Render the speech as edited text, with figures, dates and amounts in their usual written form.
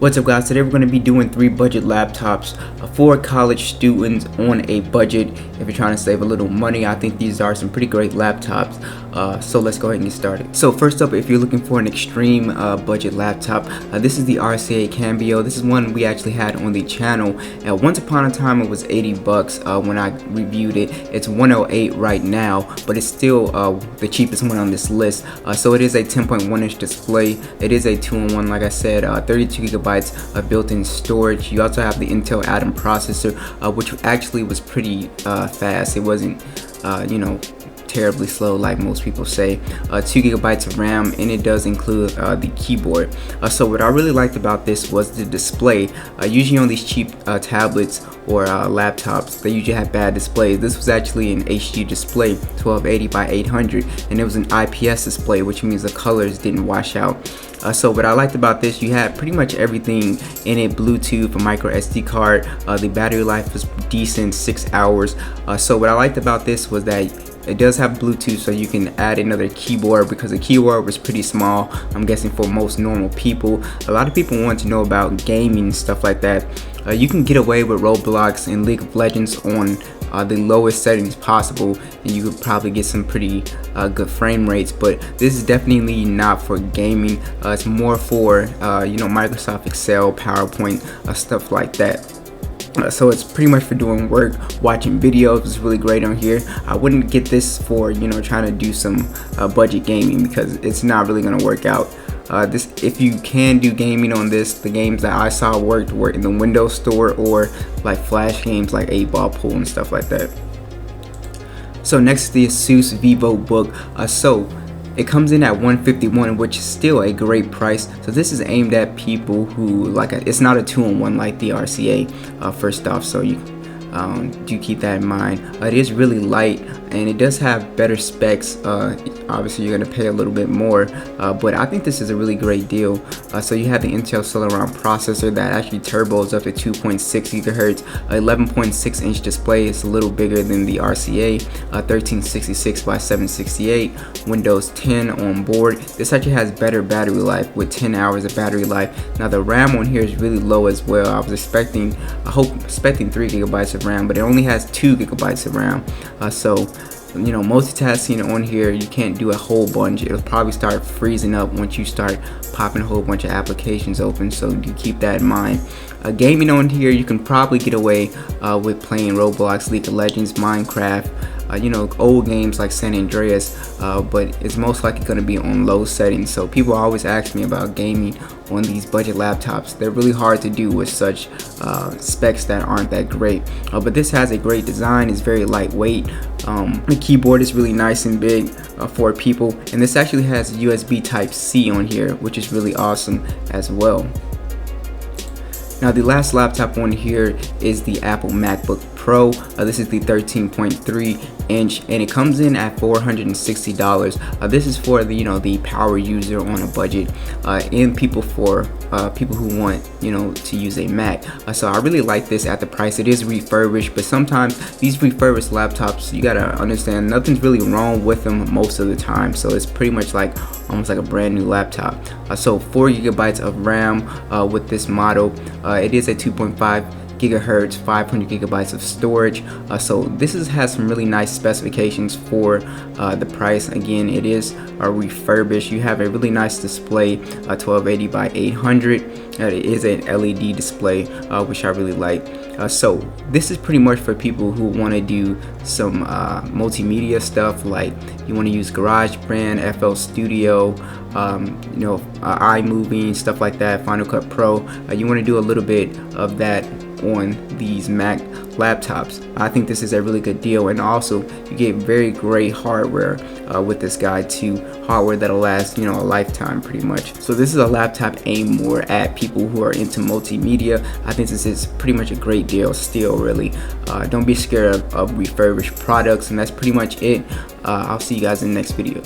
What's up guys, today we're going to be doing 3 budget laptops for college students on a budget. If you're trying to save a little money, I think these are some pretty great laptops. So let's go ahead and get started. So first up, if you're looking for an extreme budget laptop, this is the RCA Cambio. This is one we actually had on the channel. Once upon a time it was 80 bucks when I reviewed it. It's 108 right now, but it's still the cheapest one on this list. So it is a 10.1 inch display. It is a 2-in-1, like I said, 32 gigabytes of built-in storage. You also have the Intel Atom processor, which actually was pretty fast. It wasn't terribly slow like most people say. 2 gigabytes of RAM, and it does include the keyboard. So what I really liked about this was the display. Usually on these cheap tablets or laptops, they usually have bad displays. This was actually an HD display, 1280 by 800, and it was an IPS display, which means the colors didn't wash out. So what I liked about this, you had pretty much everything in it: Bluetooth, a micro SD card. The battery life was decent, 6 hours. So what I liked about this was that it does have Bluetooth, so you can add another keyboard, because the keyboard was pretty small, I'm guessing, for most normal people. A lot of people want to know about gaming and stuff like that. You can get away with Roblox and League of Legends on the lowest settings possible, and you could probably get some pretty good frame rates, but this is definitely not for gaming. It's more for Microsoft Excel, PowerPoint, stuff like that. So it's pretty much for doing work, watching videos. It's really great on here. I wouldn't get this for trying to do some budget gaming, because it's not really going to work out. If you can do gaming on this, the games that I saw were in the Windows Store, or like flash games like 8-Ball Pool and stuff like that. So next is the ASUS VivoBook. So it comes in at $151, which is still a great price. So this is aimed at people who it's not a 2-in-1 like the RCA, first off, so you do keep that in mind. It is really light, and it does have better specs. Obviously you're going to pay a little bit more, but I think this is a really great deal. So you have the Intel Celeron processor that actually turbos up to 2.6 gigahertz, 11.6 inch display. It's a little bigger than the RCA, 1366 by 768, Windows 10 on board. This actually has better battery life, with 10 hours of battery life. Now the RAM on here is really low as well. I was expecting 3 gigabytes of RAM, but it only has 2 gigabytes of RAM. So multitasking on here, you can't do a whole bunch. It'll probably start freezing up once you start popping a whole bunch of applications open, so do keep that in mind. Gaming on here, you can probably get away with playing Roblox, League of Legends, Minecraft, old games like San Andreas, but it's most likely going to be on low settings. So people always ask me about gaming on these budget laptops. They're really hard to do with such specs that aren't that great, but this has a great design. It's very lightweight. The keyboard is really nice and big for people, and this actually has USB Type-C on here, which is really awesome as well. Now the last laptop on here is the Apple MacBook Pro. This is the 13.3 inch, and it comes in at $460. This is for the power user on a budget, and people who want to use a Mac. So I really like this at the price. It is refurbished, but sometimes these refurbished laptops, you gotta understand, nothing's really wrong with them most of the time. So it's pretty much almost like a brand new laptop. So 4 gigabytes of RAM with this model. It is a 2.5 gigahertz, 500 gigabytes of storage. So this has some really nice specifications for the price. Again, it is refurbished. You have a really nice display, 1280 by 800. It is an LED display, which I really like. So this is pretty much for people who want to do some multimedia stuff, like you want to use GarageBand, FL Studio, iMovie, stuff like that, Final Cut Pro. You want to do a little bit of that on these Mac laptops. I think this is a really good deal, and also you get very great hardware with this guy too, hardware that'll last a lifetime pretty much. So this is a laptop aimed more at people who are into multimedia. I think this is pretty much a great deal still, really. Don't be scared of refurbished products, and that's pretty much it. I'll see you guys in the next video.